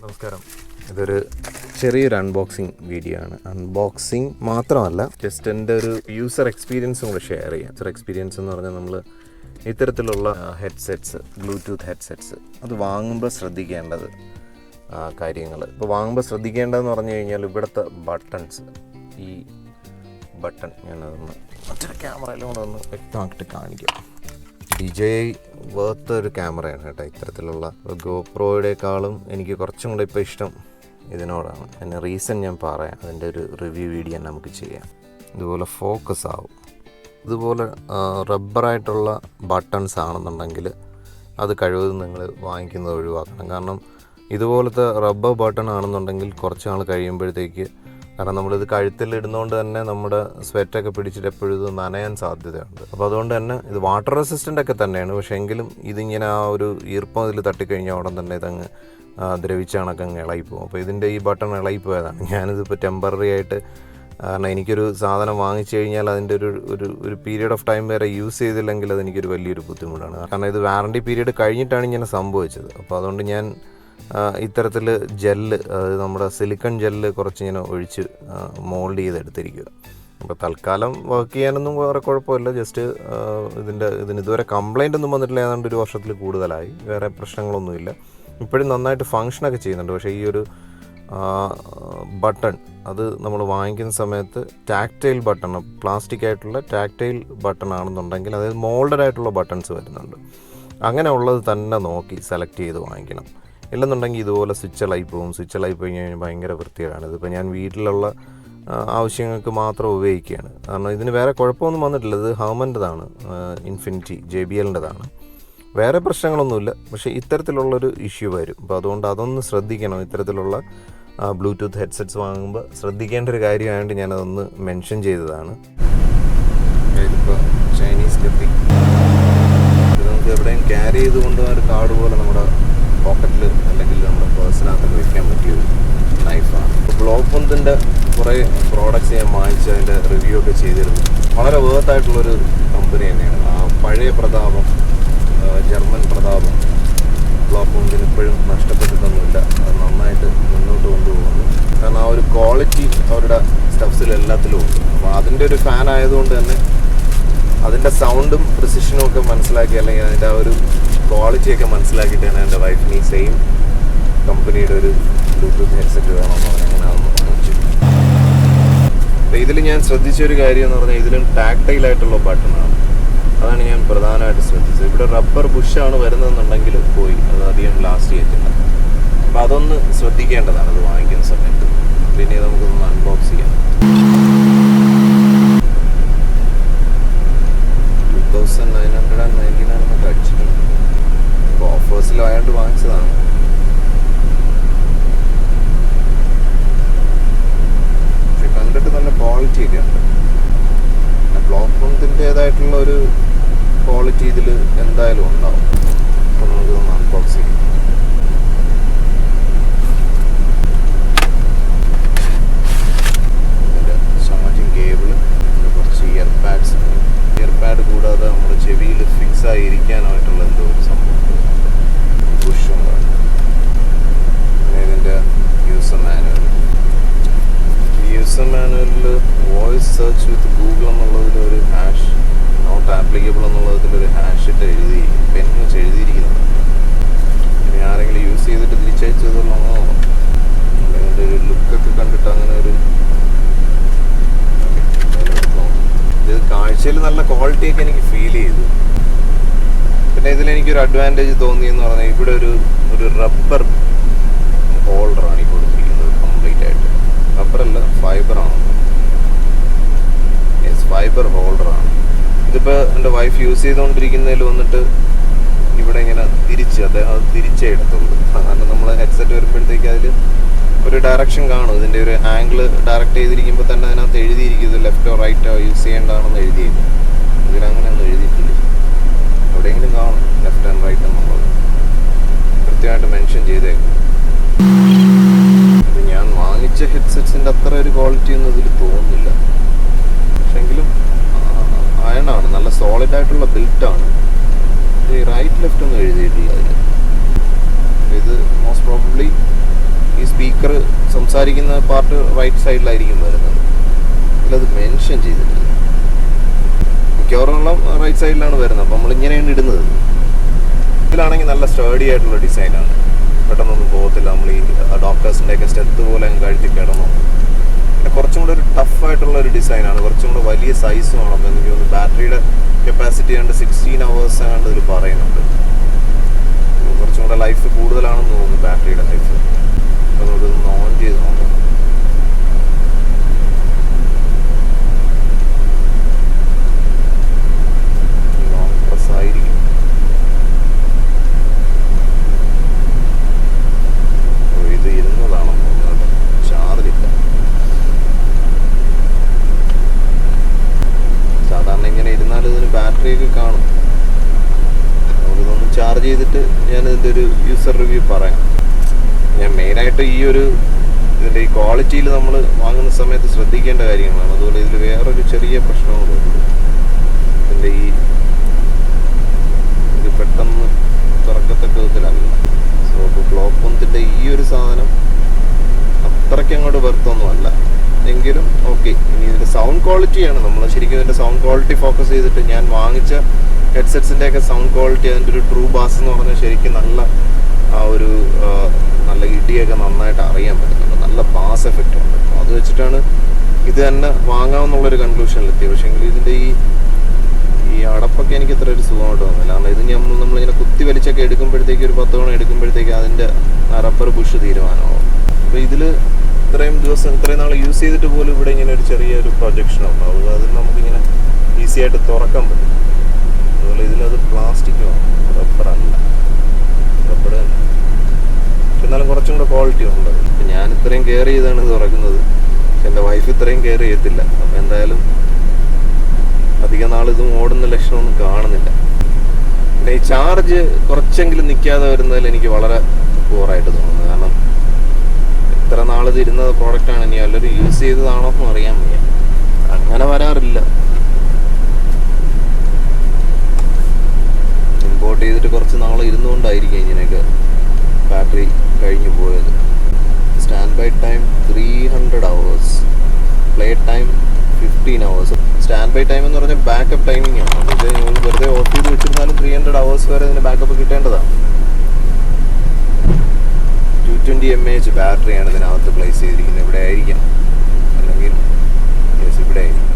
നമസ്കാരം. ഇതൊരു ചെറിയൊരു അൺബോക്സിങ് വീഡിയോ ആണ്. അൺബോക്സിങ് മാത്രമല്ല, ജസ്റ്റ് എൻ്റെ ഒരു യൂസർ എക്സ്പീരിയൻസും കൂടെ ഷെയർ ചെയ്യാം. യൂസർ എക്സ്പീരിയൻസ് എന്ന് പറഞ്ഞാൽ നമ്മൾ ഇത്തരത്തിലുള്ള ഹെഡ്സെറ്റ്സ്, ബ്ലൂടൂത്ത് ഹെഡ്സെറ്റ്സ് അത് വാങ്ങുമ്പോൾ ശ്രദ്ധിക്കേണ്ടത് കാര്യങ്ങൾ. ഇപ്പോൾ വാങ്ങുമ്പോൾ ശ്രദ്ധിക്കേണ്ടതെന്ന് പറഞ്ഞു കഴിഞ്ഞാൽ ഇവിടുത്തെ ബട്ടൺസ്, ഈ ബട്ടൺ ഞാനതൊന്ന് മറ്റൊരു ക്യാമറയിലും കൂടെ ഒന്ന് വ്യക്തമാക്കിയിട്ട് കാണിക്കാം. DJI വേർത്ത് ഒരു ക്യാമറയാണ് കേട്ടോ. ഇത്തരത്തിലുള്ള ഗോപ്രോയുടെക്കാളും എനിക്ക് കുറച്ചും കൂടെ ഇപ്പോൾ ഇഷ്ടം ഇതിനോടാണ്. അതിന് റീസൺ ഞാൻ പറയാം. അതിൻ്റെ ഒരു റിവ്യൂ വീഡിയോ നമുക്ക് ചെയ്യാം. ഇതുപോലെ ഫോക്കസ് ആവും. ഇതുപോലെ റബ്ബറായിട്ടുള്ള ബട്ടൺസ് ആണെന്നുണ്ടെങ്കിൽ അത് കഴിവതും നിങ്ങൾ വാങ്ങിക്കുന്നത് ഒഴിവാക്കണം. കാരണം ഇതുപോലത്തെ റബ്ബർ ബട്ടൺ ആണെന്നുണ്ടെങ്കിൽ കുറച്ച് നാൾ കഴിയുമ്പോഴത്തേക്ക്, കാരണം നമ്മളിത് കഴുത്തിൽ ഇടുന്നതുകൊണ്ട് തന്നെ നമ്മുടെ സ്വെറ്റൊക്കെ പിടിച്ചിട്ട് എപ്പോഴും ഇത് നനയാൻ സാധ്യതയുണ്ട്. അപ്പോൾ അതുകൊണ്ട് തന്നെ ഇത് വാട്ടർ റെസിസ്റ്റൻ്റ് ഒക്കെ തന്നെയാണ്. പക്ഷേ എങ്കിലും ഇതിങ്ങനെ ആ ഒരു ഈർപ്പം ഇതിൽ തട്ടിക്കഴിഞ്ഞാൽ ഉടൻ തന്നെ ഇതങ്ങ് ദ്രവിച്ചാണൊക്കെ അങ്ങ് ഇളകിപ്പോകും. അപ്പോൾ ഇതിൻ്റെ ഈ ബട്ടൺ ഇളകിപ്പോയതാണ്. ഞാനിതിപ്പോൾ ടെമ്പററി ആയിട്ട്, കാരണം എനിക്കൊരു സാധനം വാങ്ങിച്ചു കഴിഞ്ഞാൽ അതിൻ്റെ ഒരു പീരീഡ് ഓഫ് ടൈം വരെ യൂസ് ചെയ്തില്ലെങ്കിൽ അതെനിക്കൊരു വലിയൊരു ബുദ്ധിമുട്ടാണ്. കാരണം ഇത് വാറണ്ടി പീരീഡ് കഴിഞ്ഞിട്ടാണ് ഇങ്ങനെ സംഭവിച്ചത്. അപ്പോൾ അതുകൊണ്ട് ഞാൻ ഇത്തരത്തിൽ ജെല്ല്, അതായത് നമ്മുടെ സിലിക്കൺ ജെല്ല് കുറച്ചിങ്ങനെ ഒഴിച്ച് മോൾഡ് ചെയ്തെടുത്തിരിക്കുക. അപ്പോൾ തൽക്കാലം വർക്ക് ചെയ്യാനൊന്നും വേറെ കുഴപ്പമില്ല. ജസ്റ്റ് ഇതിന് ഇതുവരെ കംപ്ലൈൻ്റ് ഒന്നും വന്നിട്ടില്ല. ഏതാണ്ട് ഒരു വർഷത്തിൽ കൂടുതലായി. വേറെ പ്രശ്നങ്ങളൊന്നുമില്ല. ഇപ്പോഴും നന്നായിട്ട് ഫങ്ഷനൊക്കെ ചെയ്യുന്നുണ്ട്. പക്ഷേ ഈ ഒരു ബട്ടൺ അത് നമ്മൾ വാങ്ങിക്കുന്ന സമയത്ത് ടാക്ടൈൽ ബട്ടൺ, പ്ലാസ്റ്റിക് ആയിട്ടുള്ള ടാക്ടൈൽ ബട്ടൺ ആണെന്നുണ്ടെങ്കിൽ, അതായത് മോൾഡഡ് ആയിട്ടുള്ള ബട്ടൺസ് വരുന്നുണ്ട്, അങ്ങനെ ഉള്ളത് തന്നെ നോക്കി സെലക്ട് ചെയ്ത് വാങ്ങിക്കണം. ഇല്ലെന്നുണ്ടെങ്കിൽ ഇതുപോലെ സ്വിച്ചുകളായി പോകും. സ്വിച്ചുകളായി പോയി കഴിഞ്ഞാൽ ഭയങ്കര വൃത്തികേടാണ്. ഇതിപ്പോൾ ഞാൻ വീട്ടിലുള്ള ആവശ്യങ്ങൾക്ക് മാത്രം ഉപയോഗിക്കുകയാണ്. കാരണം ഇതിന് വേറെ കുഴപ്പമൊന്നും വന്നിട്ടില്ല. ഇത് ഹെർമൻ്റെതാണ്, ഇൻഫിനിറ്റി JBLൻ്റെതാണ്. വേറെ പ്രശ്നങ്ങളൊന്നുമില്ല. പക്ഷേ ഇത്തരത്തിലുള്ളൊരു ഇഷ്യൂ വരും. അപ്പോൾ അതുകൊണ്ട് അതൊന്ന് ശ്രദ്ധിക്കണം. ഇത്തരത്തിലുള്ള ബ്ലൂടൂത്ത് ഹെഡ്സെറ്റ്സ് വാങ്ങുമ്പോൾ ശ്രദ്ധിക്കേണ്ട ഒരു കാര്യമായതുകൊണ്ട് ഞാനതൊന്ന് മെൻഷൻ ചെയ്തതാണ്. ഇതിപ്പോൾ ചൈനീസ് കത്തി, ഇത് നമുക്ക് എവിടെയും ക്യാരി ചെയ്ത് കൊണ്ടുപോകാൻ ഒരു കാർഡ് പോലെ നമ്മുടെ പോക്കറ്റിൽ അല്ലെങ്കിൽ നമ്മുടെ പേഴ്സിനകത്തൊക്കെ വെക്കാൻ പറ്റിയൊരു നൈഫാണ്. ഇപ്പോൾ ബ്ലൗപുങ്കിൻ്റെ കുറേ പ്രോഡക്റ്റ്സ് ഞാൻ വാങ്ങിച്ച് അതിൻ്റെ റിവ്യൂ ഒക്കെ ചെയ്തിരുന്നു. വളരെ വേർത്തായിട്ടുള്ളൊരു കമ്പനി തന്നെയാണ്. ആ പഴയ പ്രതാപം, ജർമ്മൻ പ്രതാപം ബ്ലൗപുങ്കിന് ഇപ്പോഴും നഷ്ടപ്പെട്ടിട്ടൊന്നുമില്ല. അത് നന്നായിട്ട് മുന്നോട്ട് കൊണ്ടുപോകുന്നു. കാരണം ആ ഒരു ക്വാളിറ്റി അവരുടെ സ്റ്റഫ്സിൽ എല്ലാത്തിലും ഉണ്ട്. അപ്പോൾ അതിൻ്റെ ഒരു ഫാൻ ആയതുകൊണ്ട് തന്നെ അതിൻ്റെ സൗണ്ടും പ്രിസിഷനും ഒക്കെ മനസ്സിലാക്കി, അല്ലെങ്കിൽ അതിൻ്റെ ആ ഒരു ക്വാളിറ്റിയൊക്കെ മനസ്സിലാക്കിയിട്ടാണ് എൻ്റെ വൈഫിന് ഈ സെയിം കമ്പനിയുടെ ഒരു ബ്ലൂടൂത്ത് ഹെഡ്സെറ്റ് വേണമെന്ന് പറഞ്ഞാൽ അങ്ങനെ അതൊന്ന് വാങ്ങിച്ചു. അപ്പോൾ ഇതിൽ ഞാൻ ശ്രദ്ധിച്ചൊരു കാര്യം എന്ന് പറഞ്ഞാൽ ഇതിലും ടാക്ടൈലായിട്ടുള്ള ബട്ടണാണ്. അതാണ് ഞാൻ പ്രധാനമായിട്ട് ശ്രദ്ധിച്ചത്. ഇവിടെ റബ്ബർ ബുഷാണ് വരുന്നതെന്നുണ്ടെങ്കിൽ പോയി അത് അധികം ലാസ്റ്റ് ചെയ്യത്തില്ല. അപ്പോൾ അതൊന്ന് ശ്രദ്ധിക്കേണ്ടതാണ് അത് വാങ്ങിക്കുന്ന സമയത്ത്. പിന്നെ നമുക്കൊന്ന് അൺബോക്സ് ചെയ്യാം. 2999 അടിച്ചിട്ടുണ്ട്. ഇപ്പോൾ ഓഫേഴ്സിലായതുകൊണ്ട് വാങ്ങിച്ചതാണ്. പക്ഷെ കണ്ടിട്ട് നല്ല ക്വാളിറ്റി ഒക്കെ ഉണ്ട്. ബ്ലൗപുങ്കിൻ്റേതായിട്ടുള്ള ഒരു ക്വാളിറ്റി ഇതിൽ എന്തായാലും ഉണ്ടാവും. അപ്പോൾ നമുക്കൊന്ന് അൺബോക്സ് ചെയ്യാം. ഇതിൻ്റെ ചാർജിങ് കേബിള്, കുറച്ച് ഇയർ പാഡ്സ് ഉണ്ട്. ഇയർ പാഡ് കൂടാതെ നമ്മുടെ ചെവിയിൽ ഫിക്സ് ആയിരിക്കാനായിട്ടുള്ള എന്തോ ഒരു സംഭവം, ബുഷും കാണും. പിന്നെ ഇതിൻ്റെ യൂസർ മാനുവൽ. ഈ യൂസർ മാനുവലിൽ വോയിസ് സെർച്ച് വിത്ത് ഗൂഗിൾ എന്നുള്ളതിലൊരു ഹാഷ്, നോട്ട് ആപ്ലിക്കബിൾ എന്നുള്ളതിലൊരു ഹാഷ് ഇട്ട് പെന്ന് വെച്ച് എഴുതിയിരിക്കുന്നത്. ഇനി ആരെങ്കിലും യൂസ് ചെയ്തിട്ട് തിരിച്ചയച്ചതുള്ളോ, അല്ലെങ്കിൽ അതിൻ്റെ ഒരു ലുക്കൊക്കെ കണ്ടിട്ട് അങ്ങനെ ഒരു ഇത് കാഴ്ചയിൽ നല്ല ക്വാളിറ്റിയൊക്കെ എനിക്ക് ഫീൽ ചെയ്തു. പിന്നെ ഇതിലെനിക്കൊരു അഡ്വാൻറ്റേജ് തോന്നിയെന്ന് പറഞ്ഞാൽ ഇവിടെ ഒരു റബ്ബർ ഹോൾഡറാണ് ഈ കൊടുത്തിരിക്കുന്നത്. കംപ്ലീറ്റ് ആയിട്ട് റബ്ബറല്ല, ഫൈബറാണ്. Yes, fibre ഹോൾഡറാണ്. ഇതിപ്പോൾ എൻ്റെ വൈഫ് യൂസ് ചെയ്തുകൊണ്ടിരിക്കുന്നതിൽ വന്നിട്ട് ഇവിടെ ഇങ്ങനെ അദ്ദേഹം അത് തിരിച്ചേ എടുത്തുള്ളൂ. കാരണം നമ്മൾ ഹെഡ്സെറ്റ് വരുമ്പോഴത്തേക്ക് അതിൽ ഒരു ഡയറക്ഷൻ കാണും. ഇതിൻ്റെ ഒരു ആംഗിൾ ഡയറക്റ്റ് ചെയ്തിരിക്കുമ്പോൾ തന്നെ അതിനകത്ത് എഴുതിയിരിക്കുന്നത് ലെഫ്റ്റോ റൈറ്റോ യൂസ് ചെയ്യേണ്ടതാണെന്ന് എഴുതിയിരിക്കും. ഇതിലങ്ങനെ ഒന്നും എഴുതിയിട്ടില്ല. എവിടെയെങ്കിലും കാണും ലെഫ്റ്റ് ആൻഡ് റൈറ്റ് എന്നുള്ളത് കൃത്യമായിട്ട് മെൻഷൻ ചെയ്തേക്കും. ഇത് ഞാൻ വാങ്ങിച്ച ഹെഡ്സെറ്റ്സിൻ്റെ അത്ര ഒരു ക്വാളിറ്റി ഒന്നും ഇതിൽ തോന്നുന്നില്ല. പക്ഷെങ്കിലും അയണാണ്, നല്ല സോളിഡ് ആയിട്ടുള്ള ബിൽറ്റാണ്. ഈ റൈറ്റ് ലെഫ്റ്റ് ഒന്നും എഴുതിയിട്ടില്ല അതിൽ. ഇത് മോസ്റ്റ് പ്രോബബ്ലി സ്പീക്കർ സംസാരിക്കുന്ന പാർട്ട് റൈറ്റ് സൈഡിലായിരിക്കും വരുന്നത്. ഇതിലത് മെൻഷൻ ചെയ്തിട്ടില്ല. മിക്കവാറും റൈറ്റ് സൈഡിലാണ് വരുന്നത്. അപ്പോൾ നമ്മളിങ്ങനെയാണ് ഇടുന്നത്. ഇതിലാണെങ്കിൽ നല്ല സ്റ്റേഡി ആയിട്ടുള്ള ഡിസൈനാണ്, പെട്ടെന്നൊന്നും പോകത്തില്ല. നമ്മൾ ഈ ഡോക്ടേഴ്സിൻ്റെയൊക്കെ സ്റ്റെത്ത് പോലെ അങ്ങ് കഴുത്തി കിടന്നു. പിന്നെ കുറച്ചും കൂടെ ഒരു ടഫായിട്ടുള്ള ഒരു ഡിസൈനാണ്, കുറച്ചും കൂടെ വലിയ സൈസുമാണ്. അപ്പോൾ എനിക്ക് തോന്നുന്നു ബാറ്ററിയുടെ കപ്പാസിറ്റി കണ്ട് 16 hours ആണ്ട് ഇതിൽ പറയുന്നുണ്ട്. കുറച്ചും കൂടെ ലൈഫ് കൂടുതലാണെന്ന് തോന്നുന്നു ബാറ്ററിയുടെ ലൈഫ്. അപ്പോൾ നമുക്കിതൊന്ന് ഓൺ ചെയ്ത് നോക്കാം. ലോങ് പ്രസ് ആയിരിക്കും. ഇത് ഇരുന്നതാണോ തോന്നുന്നത്, ചാർജില്ല. സാധാരണ ഇങ്ങനെ ഇരുന്നാൽ ഇതിന് ബാറ്ററിയൊക്കെ കാണും. നമുക്കിതൊന്ന് ചാർജ് ചെയ്തിട്ട് ഞാനിതിൻ്റെ ഒരു യൂസർ റിവ്യൂ പറയാം. ഞാൻ മെയിനായിട്ട് ഇതിൻ്റെ ഈ ക്വാളിറ്റിയിൽ നമ്മൾ വാങ്ങുന്ന സമയത്ത് ശ്രദ്ധിക്കേണ്ട കാര്യങ്ങളാണ്. അതുപോലെ ഇതിൽ വേറൊരു ചെറിയ പ്രശ്നങ്ങളുണ്ട്. ഇതിൻ്റെ ഇത് പെട്ടെന്ന് തുറക്കത്തക്ക വിധത്തിലല്ല. സോ ഇപ്പോൾ ബ്ലൗപുങ്കിൻ്റെ ഈ ഒരു സാധനം അത്രയ്ക്ക് അങ്ങോട്ട് വെറുത്തൊന്നുമല്ല, എങ്കിലും ഓക്കെ. ഇനി ഇതിൻ്റെ സൗണ്ട് ക്വാളിറ്റിയാണ് നമ്മൾ ശരിക്കും ഇതിൻ്റെ സൗണ്ട് ക്വാളിറ്റി ഫോക്കസ് ചെയ്തിട്ട് ഞാൻ വാങ്ങിച്ച ഹെഡ്സെറ്റ്സിൻ്റെയൊക്കെ സൗണ്ട് ക്വാളിറ്റി, അതിൻ്റെ ഒരു ട്രൂ ബാസ് എന്ന് പറഞ്ഞാൽ ശരിക്കും നല്ല നല്ല ഇടിയൊക്കെ നന്നായിട്ട് അറിയാൻ പറ്റുന്നുണ്ട്. നല്ല ബാസ് എഫക്റ്റ് ഉണ്ട്. അപ്പോൾ അത് വെച്ചിട്ടാണ് ഇത് തന്നെ വാങ്ങാമെന്നുള്ളൊരു കൺക്ലൂഷനിലെത്തിയത്. പക്ഷേ എങ്കിൽ ഇതിൻ്റെ ഈ അടപ്പൊക്കെ എനിക്ക് ഇത്ര ഒരു സുഖമായിട്ട് തോന്നില്ല. കാരണം ഇത് നമ്മളിങ്ങനെ കുത്തി വലിച്ചൊക്കെ എടുക്കുമ്പോഴത്തേക്ക് ഒരു 10 തവണ എടുക്കുമ്പോഴത്തേക്ക് അതിൻ്റെ റബ്ബർ ബുഷ് തീരുമാനമാവും. അപ്പോൾ ഇതിൽ ഇത്രയും നാൾ യൂസ് ചെയ്തിട്ട് പോലും ഇവിടെ ഇങ്ങനെ ഒരു ചെറിയൊരു പ്രൊജക്ഷൻ ഉണ്ടാവും. അത് നമുക്കിങ്ങനെ ഈസി ആയിട്ട് തുറക്കാൻ പറ്റും. അതുപോലെ ഇതിലത് പ്ലാസ്റ്റിക്കോ റബ്ബറല്ല, റബ്ബർ തന്നെ. പക്ഷെ എന്നാലും കുറച്ചും കൂടെ ക്വാളിറ്റി ഉണ്ട്. ഇപ്പം ഞാൻ ഇത്രയും കെയർ ചെയ്താണ് ഇത് തുറക്കുന്നത്. പക്ഷെ എൻ്റെ വൈഫ് ഇത്രയും കെയർ ചെയ്യത്തില്ല. അപ്പം എന്തായാലും അധികം നാൾ ഇതും ഓടുന്ന ലക്ഷണമൊന്നും കാണുന്നില്ല. പിന്നെ ഈ ചാർജ് കുറച്ചെങ്കിലും നിൽക്കാതെ വരുന്നതിൽ എനിക്ക് വളരെ പോറായിട്ട് തോന്നുന്നു. കാരണം എത്ര നാളിത് ഇരുന്ന പ്രോഡക്റ്റാണ്, ഇനി എല്ലാവരും യൂസ് ചെയ്തതാണോ എന്ന് അറിയാൻ വയ്യ. അങ്ങനെ വരാറില്ല. ഇമ്പോർട്ട് ചെയ്തിട്ട് കുറച്ച് നാൾ ഇരുന്നുകൊണ്ടായിരിക്കും ഇങ്ങനെയൊക്കെ ബാറ്ററി കഴിഞ്ഞു പോയത്. Standby time 300 hours, play time 15 hours. Standby time എന്ന് പറഞ്ഞാൽ ബാക്കപ്പ് ടൈമിംഗ് ആണ്. അത് വെറുതെ ഓഫ് ചെയ്ത് വെച്ചിരുന്നാലും 300 hours വരെ ഇതിന് ബാക്കപ്പ് കിട്ടേണ്ടതാണ്. 220 mAh ബാറ്ററിയാണ് ഇതിനകത്ത് പ്ലേസ് ചെയ്തിരിക്കുന്നത്. ഇവിടെ ആയിരിക്കാം, അല്ലെങ്കിൽ ഇവിടെ ആയിരിക്കും.